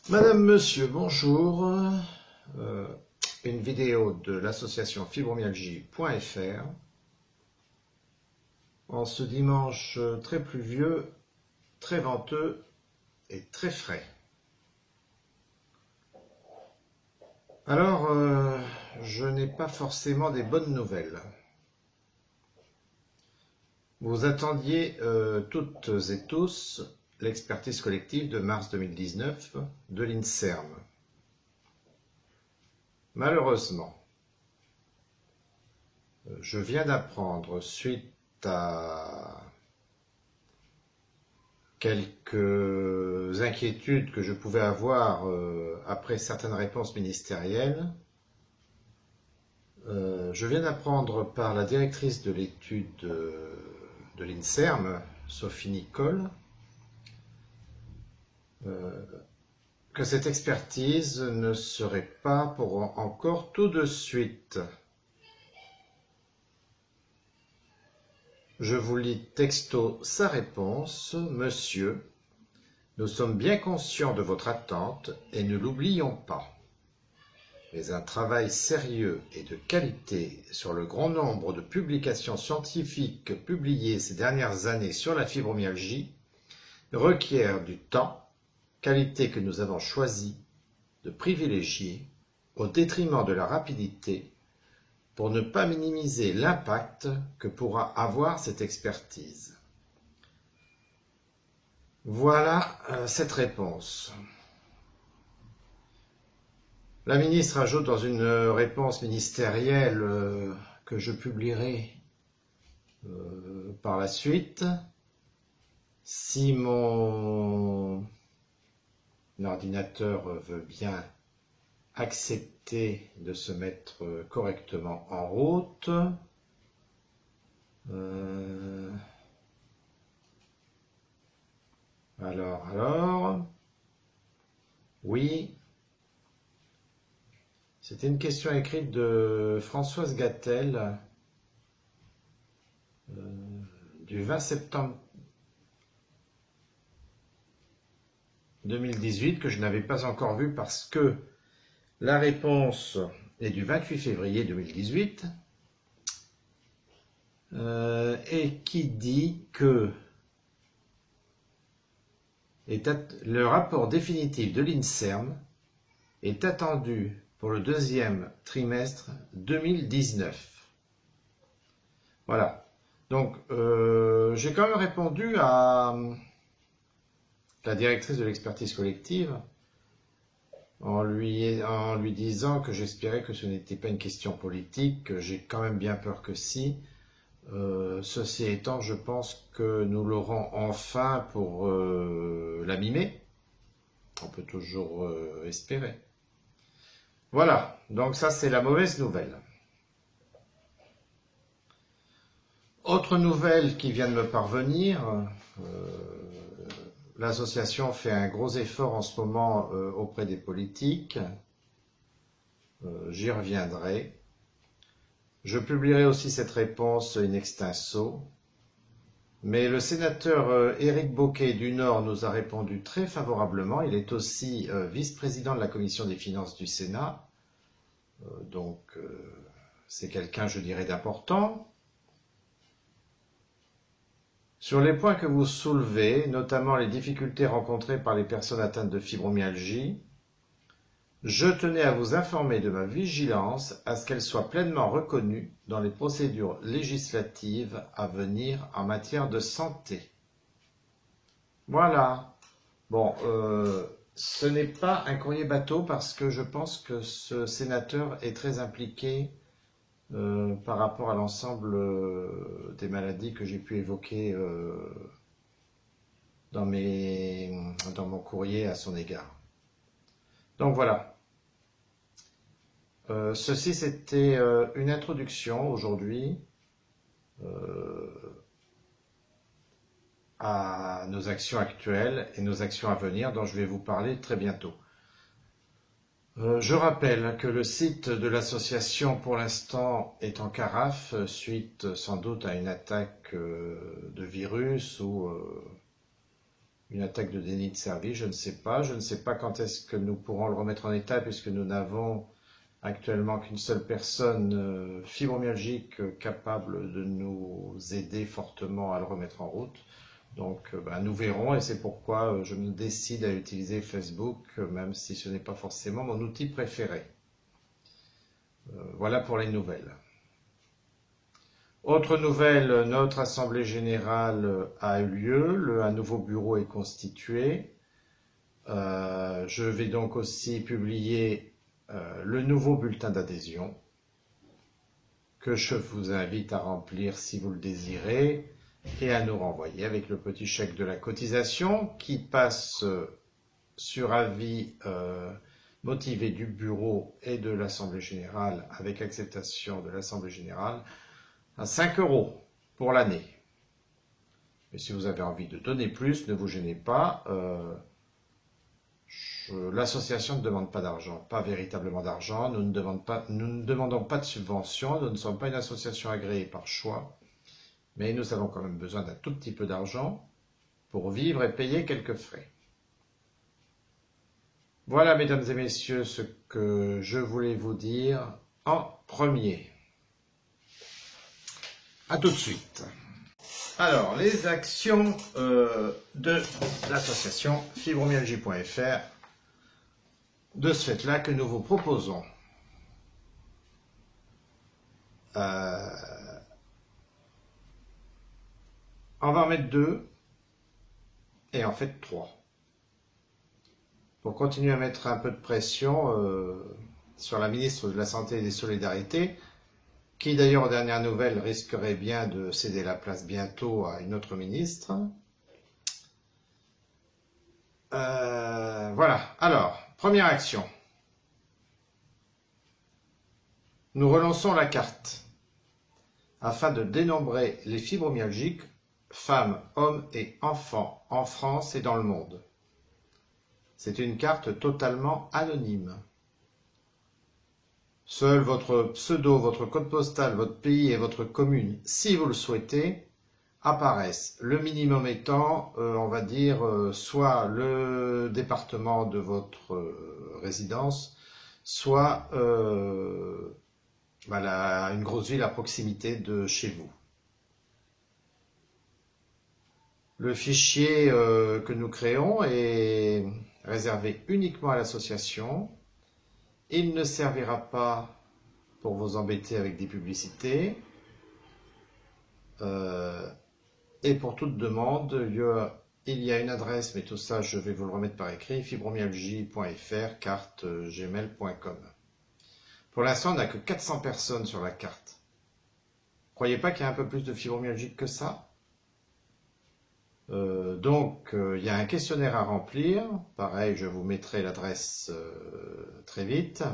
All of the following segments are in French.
Madame, Monsieur, bonjour. Une vidéo de l'association fibromyalgie.fr en ce dimanche très pluvieux, très venteux et très frais. Alors, je n'ai pas forcément des bonnes nouvelles. Vous attendiez toutes et tous l'expertise collective de mars 2019 de l'INSERM. Malheureusement, je viens d'apprendre, suite à quelques inquiétudes que je pouvais avoir après certaines réponses ministérielles, je viens d'apprendre par la directrice de l'étude de l'INSERM, Sophie Nicole, que cette expertise ne serait pas pour encore tout de suite. Je vous lis texto sa réponse. Monsieur, nous sommes bien conscients de votre attente et ne l'oublions pas. Mais un travail sérieux et de qualité sur le grand nombre de publications scientifiques publiées ces dernières années sur la fibromyalgie requiert du temps, qualité que nous avons choisi de privilégier au détriment de la rapidité pour ne pas minimiser l'impact que pourra avoir cette expertise. Voilà cette réponse. La ministre ajoute dans une réponse ministérielle que je publierai par la suite, si mon ordinateur veut bien accepter de se mettre correctement en route. Alors, oui, c'était une question écrite de Françoise Gattel du 20 septembre 2018 que je n'avais pas encore vue parce que la réponse est du 28 février 2018 et qui dit que le rapport définitif de l'INSERM est attendu pour le deuxième trimestre 2019. Voilà. Donc, j'ai quand même répondu à la directrice de l'expertise collective en lui disant que j'espérais que ce n'était pas une question politique, que j'ai quand même bien peur que si. Ceci étant, je pense que nous l'aurons enfin pour la mi-mai. On peut toujours espérer. Voilà, donc ça c'est la mauvaise nouvelle. Autre nouvelle qui vient de me parvenir, l'association fait un gros effort en ce moment auprès des politiques. J'y reviendrai. Je publierai aussi cette réponse in extenso. Mais le sénateur Éric Bocquet du Nord nous a répondu très favorablement. Il est aussi vice-président de la commission des finances du Sénat. Donc c'est quelqu'un, je dirais, d'important. Sur les points que vous soulevez, notamment les difficultés rencontrées par les personnes atteintes de fibromyalgie, je tenais à vous informer de ma vigilance à ce qu'elle soit pleinement reconnue dans les procédures législatives à venir en matière de santé. Voilà. Bon, ce n'est pas un courrier bateau parce que je pense que ce sénateur est très impliqué par rapport à l'ensemble des maladies que j'ai pu évoquer dans mon courrier à son égard. Donc voilà. Ceci c'était une introduction aujourd'hui à nos actions actuelles et nos actions à venir dont je vais vous parler très bientôt. Je rappelle que le site de l'association pour l'instant est en carafe suite sans doute à une attaque de virus ou une attaque de déni de service, je ne sais pas. Je ne sais pas quand est-ce que nous pourrons le remettre en état puisque nous n'avons actuellement qu'une seule personne fibromyalgique capable de nous aider fortement à le remettre en route. Donc nous verrons et c'est pourquoi je me décide à utiliser Facebook, même si ce n'est pas forcément mon outil préféré. Voilà pour les nouvelles. Autre nouvelle, notre Assemblée Générale a eu lieu, un nouveau bureau est constitué. Je vais donc aussi publier le nouveau bulletin d'adhésion que je vous invite à remplir si vous le désirez et à nous renvoyer avec le petit chèque de la cotisation qui passe sur avis motivé du bureau et de l'Assemblée Générale avec acceptation de l'Assemblée Générale à 5 € pour l'année. Mais si vous avez envie de donner plus, ne vous gênez pas. L'association ne demande pas d'argent, pas véritablement d'argent. Nous ne demandons pas de subvention. Nous ne sommes pas une association agréée par choix. Mais nous avons quand même besoin d'un tout petit peu d'argent pour vivre et payer quelques frais. Voilà, mesdames et messieurs, ce que je voulais vous dire en premier. À tout de suite. Alors, les actions de l'association fibromyalgie.fr, de ce fait-là que nous vous proposons. On va en mettre 2 et en fait 3. Pour continuer à mettre un peu de pression sur la ministre de la Santé et des Solidarités, qui d'ailleurs aux dernières nouvelles risquerait bien de céder la place bientôt à une autre ministre. Voilà, alors, première action. Nous relançons la carte afin de dénombrer les fibromyalgiques, femmes, hommes et enfants en France et dans le monde. C'est une carte totalement anonyme. Seul votre pseudo, votre code postal, votre pays et votre commune, si vous le souhaitez, apparaissent. Le minimum étant, on va dire, soit le département de votre résidence, soit une grosse ville à proximité de chez vous. Le fichier que nous créons est réservé uniquement à l'association. Il ne servira pas pour vous embêter avec des publicités. Et pour toute demande, il y a une adresse, mais tout ça, je vais vous le remettre par écrit, fibromyalgie.fr, carte gmail.com. Pour l'instant, on n'a que 400 personnes sur la carte. Croyez pas qu'il y a un peu plus de fibromyalgiques que ça? Donc, il y a un questionnaire à remplir. Pareil, je vous mettrai l'adresse très vite.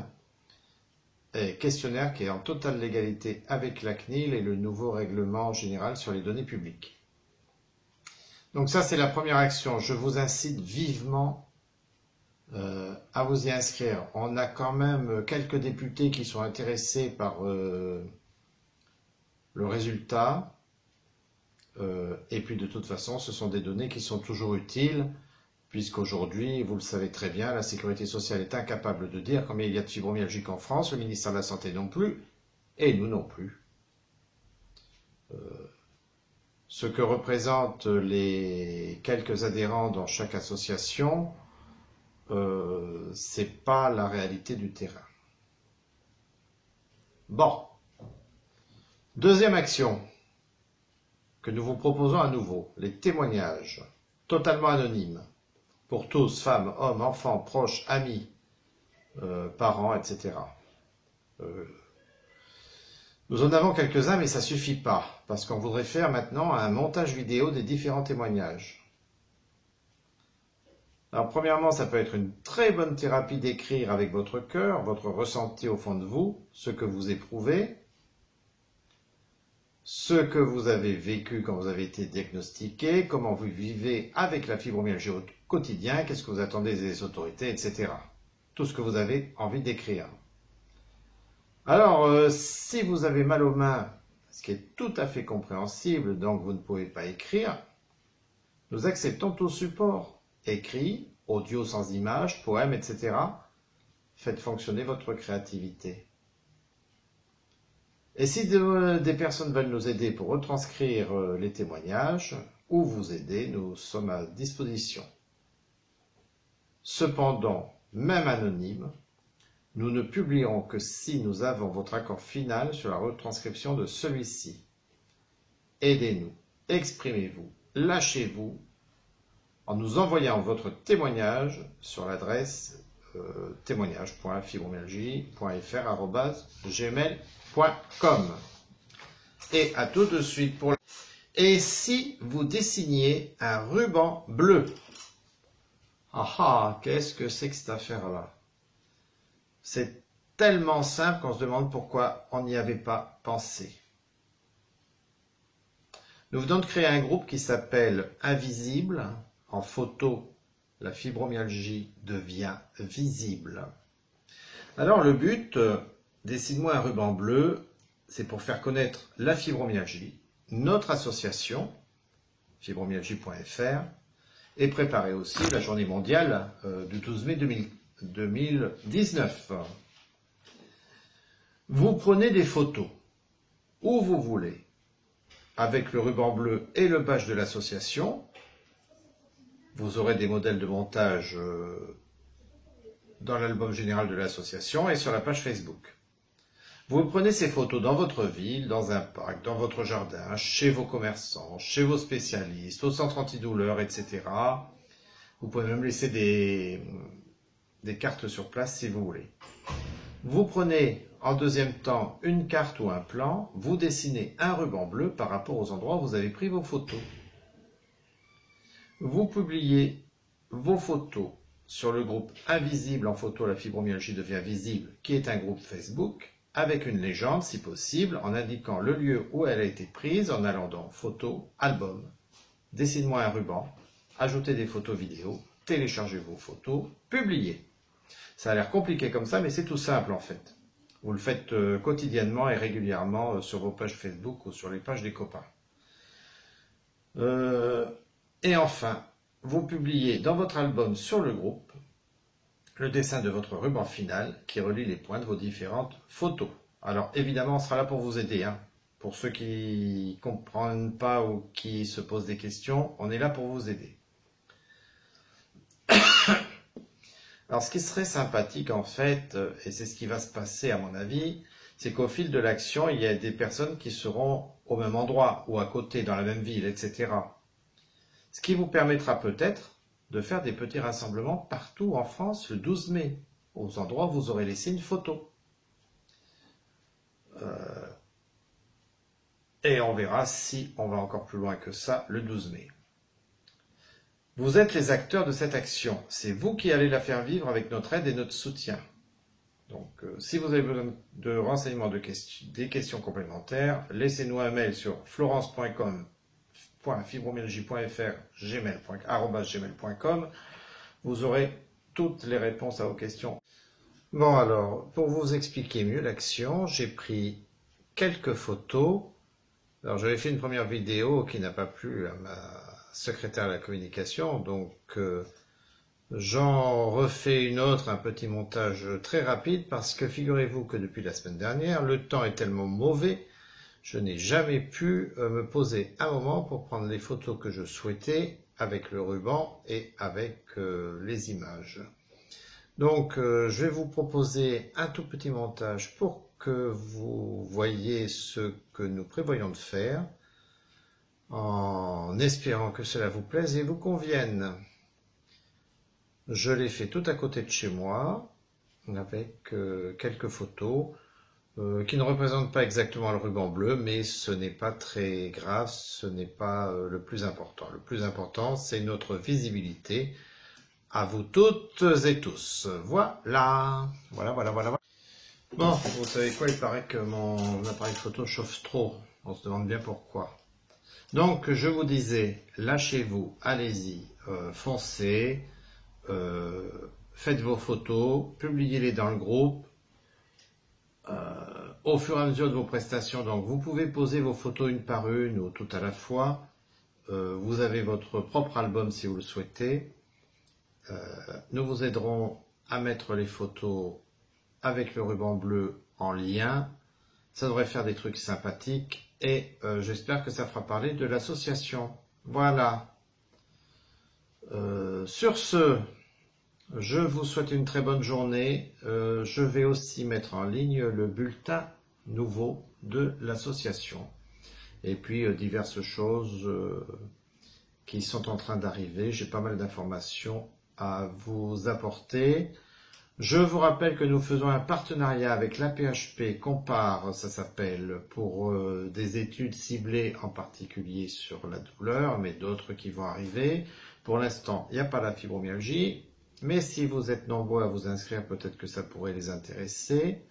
Et questionnaire qui est en totale légalité avec la CNIL et le nouveau règlement général sur les données publiques. Donc ça, c'est la première action. Je vous incite vivement à vous y inscrire. On a quand même quelques députés qui sont intéressés par le résultat. Et puis de toute façon, ce sont des données qui sont toujours utiles, puisqu'aujourd'hui, vous le savez très bien, la sécurité sociale est incapable de dire combien il y a de fibromyalgiques en France, le ministère de la Santé non plus, et nous non plus. Ce que représentent les quelques adhérents dans chaque association, c'est pas la réalité du terrain. Bon. Deuxième action que nous vous proposons à nouveau, les témoignages, totalement anonymes, pour tous, femmes, hommes, enfants, proches, amis, parents, etc. Nous en avons quelques-uns, mais ça ne suffit pas, parce qu'on voudrait faire maintenant un montage vidéo des différents témoignages. Alors premièrement, ça peut être une très bonne thérapie d'écrire avec votre cœur, votre ressenti au fond de vous, ce que vous éprouvez, ce que vous avez vécu quand vous avez été diagnostiqué, comment vous vivez avec la fibromyalgie au quotidien, qu'est-ce que vous attendez des autorités, etc. Tout ce que vous avez envie d'écrire. Alors, si vous avez mal aux mains, ce qui est tout à fait compréhensible, donc vous ne pouvez pas écrire, Nous acceptons tout support, écrit, audio sans image, poème, etc. Faites fonctionner votre créativité. Et si des personnes veulent nous aider pour retranscrire les témoignages ou vous aider, nous sommes à disposition. Cependant, même anonyme, nous ne publierons que si nous avons votre accord final sur la retranscription de celui-ci. Aidez-nous, exprimez-vous, lâchez-vous en nous envoyant votre témoignage sur l'adresse témoignage.fibromyalgie.fr@gmail.com. Et à tout de suite pour... Et si vous dessiniez un ruban bleu? Ah ah, qu'est-ce que c'est que cette affaire-là? C'est tellement simple qu'on se demande pourquoi on n'y avait pas pensé. Nous venons de créer un groupe qui s'appelle Invisible. En photo, la fibromyalgie devient visible. Alors le but, dessine-moi un ruban bleu, c'est pour faire connaître la fibromyalgie, notre association, fibromyalgie.fr, et préparer aussi la journée mondiale du 12 mai 2019. Vous prenez des photos où vous voulez, avec le ruban bleu et le badge de l'association. Vous aurez des modèles de montage dans l'album général de l'association et sur la page Facebook. Vous prenez ces photos dans votre ville, dans un parc, dans votre jardin, chez vos commerçants, chez vos spécialistes, au centre antidouleur, etc. Vous pouvez même laisser des cartes sur place si vous voulez. Vous prenez en deuxième temps une carte ou un plan, vous dessinez un ruban bleu par rapport aux endroits où vous avez pris vos photos. Vous publiez vos photos sur le groupe Invisible en photo, la fibromyalgie devient visible, qui est un groupe Facebook, avec une légende si possible, en indiquant le lieu où elle a été prise, en allant dans Photos, Album, Dessine-moi un ruban, ajoutez des photos vidéo, téléchargez vos photos, publiez. Ça a l'air compliqué comme ça, mais c'est tout simple en fait. Vous le faites quotidiennement et régulièrement sur vos pages Facebook ou sur les pages des copains. Et enfin, vous publiez dans votre album sur le groupe le dessin de votre ruban final qui relie les points de vos différentes photos. Alors évidemment, on sera là pour vous aider. Pour ceux qui ne comprennent pas ou qui se posent des questions, on est là pour vous aider. Alors ce qui serait sympathique en fait, et c'est ce qui va se passer à mon avis, c'est qu'au fil de l'action, il y a des personnes qui seront au même endroit ou à côté, dans la même ville, etc. Ce qui vous permettra peut-être de faire des petits rassemblements partout en France le 12 mai, aux endroits où vous aurez laissé une photo. Et on verra si on va encore plus loin que ça le 12 mai. Vous êtes les acteurs de cette action. C'est vous qui allez la faire vivre avec notre aide et notre soutien. Donc, si vous avez besoin de renseignements, des questions complémentaires, laissez-nous un mail sur florence.com.fibromyalgie.fr@gmail.com. Vous aurez toutes les réponses à vos questions. Bon alors, pour vous expliquer mieux l'action, j'ai pris quelques photos. Alors j'avais fait une première vidéo qui n'a pas plu à ma secrétaire à la communication, donc j'en refais une autre, un petit montage très rapide, parce que figurez-vous que depuis la semaine dernière, le temps est tellement mauvais, je n'ai jamais pu me poser un moment pour prendre les photos que je souhaitais avec le ruban et avec les images. Donc je vais vous proposer un tout petit montage pour que vous voyez ce que nous prévoyons de faire, en espérant que cela vous plaise et vous convienne. Je l'ai fait tout à côté de chez moi, avec quelques photos qui ne représentent pas exactement le ruban bleu, mais ce n'est pas très grave, ce n'est pas le plus important. Le plus important, c'est notre visibilité. À vous toutes et tous. Voilà. Voilà. Bon, vous savez quoi, il paraît que mon appareil photo chauffe trop. On se demande bien pourquoi. Donc, je vous disais, lâchez-vous, allez-y, foncez, faites vos photos, publiez-les dans le groupe. Au fur et à mesure de vos prestations, donc vous pouvez poser vos photos une par une ou tout à la fois. vous avez votre propre album si vous le souhaitez. Nous vous aiderons à mettre les photos avec le ruban bleu en lien. Ça devrait faire des trucs sympathiques et j'espère que ça fera parler de l'association. Voilà. Sur ce, je vous souhaite une très bonne journée. Je vais aussi mettre en ligne le bulletin nouveau de l'association. Et puis diverses choses qui sont en train d'arriver. J'ai pas mal d'informations à vous apporter. Je vous rappelle que nous faisons un partenariat avec l'AP-HP Compare, ça s'appelle, pour des études ciblées en particulier sur la douleur, mais d'autres qui vont arriver. Pour l'instant, il n'y a pas la fibromyalgie, mais si vous êtes nombreux à vous inscrire, peut-être que ça pourrait les intéresser.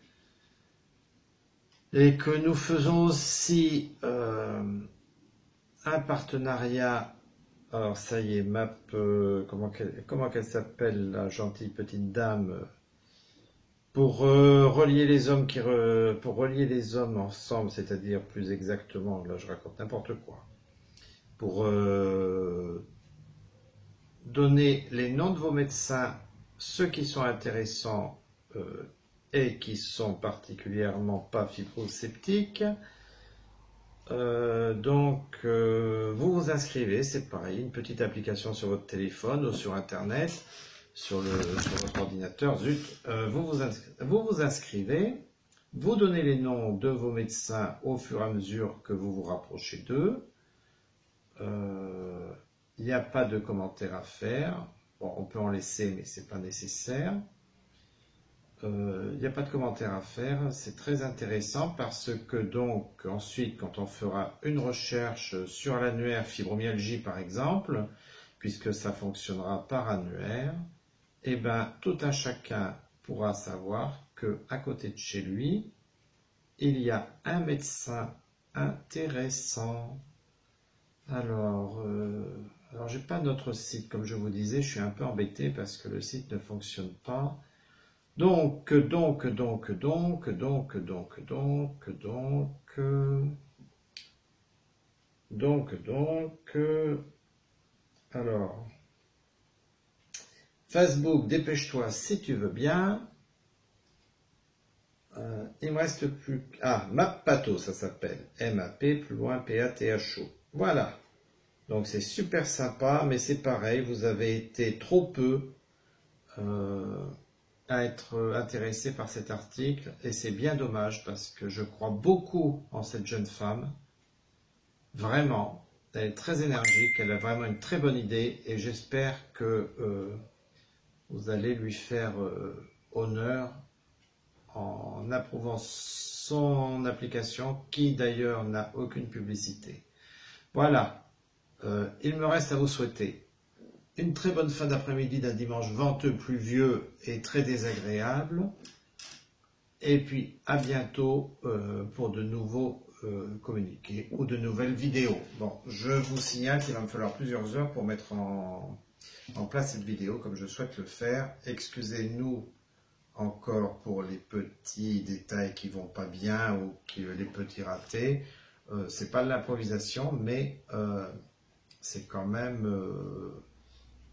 Et que nous faisons aussi un partenariat. Alors ça y est, MAP, comment qu'elle s'appelle, la gentille petite dame, pour relier les hommes pour relier les hommes ensemble, c'est-à-dire plus exactement, là je raconte n'importe quoi, pour donner les noms de vos médecins, ceux qui sont intéressants et qui sont particulièrement pas fibrosceptiques. Vous vous inscrivez, c'est pareil, une petite application sur votre téléphone ou sur internet, sur votre ordinateur, vous vous inscrivez, vous donnez les noms de vos médecins au fur et à mesure que vous vous rapprochez d'eux. Il n'y a pas de commentaires à faire, bon, on peut en laisser mais c'est pas nécessaire. Il n'y a pas de commentaire à faire, c'est très intéressant parce que donc ensuite quand on fera une recherche sur l'annuaire fibromyalgie par exemple, puisque ça fonctionnera par annuaire, et bien tout un chacun pourra savoir que à côté de chez lui, il y a un médecin intéressant. Alors j'ai pas notre site comme je vous disais, je suis un peu embêté parce que le site ne fonctionne pas. Donc, alors, Facebook, dépêche-toi si tu veux bien. Il me reste plus... Ah, Mappato, ça s'appelle. M-A-P, plus loin, P-A-T-H-O. Voilà. Donc, c'est super sympa, mais c'est pareil, vous avez été trop peu... à être intéressé par cet article et c'est bien dommage parce que je crois beaucoup en cette jeune femme, vraiment, elle est très énergique, elle a vraiment une très bonne idée et j'espère que vous allez lui faire honneur en approuvant son application qui d'ailleurs n'a aucune publicité. Voilà, il me reste à vous souhaiter une très bonne fin d'après-midi d'un dimanche venteux, pluvieux et très désagréable. Et puis à bientôt pour de nouveaux communiqués ou de nouvelles vidéos. Bon, je vous signale qu'il va me falloir plusieurs heures pour mettre en place cette vidéo comme je souhaite le faire. Excusez-nous encore pour les petits détails qui vont pas bien ou les petits ratés. C'est pas de l'improvisation, mais c'est quand même...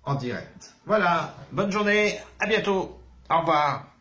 en direct. Voilà, bonne journée, à bientôt, au revoir.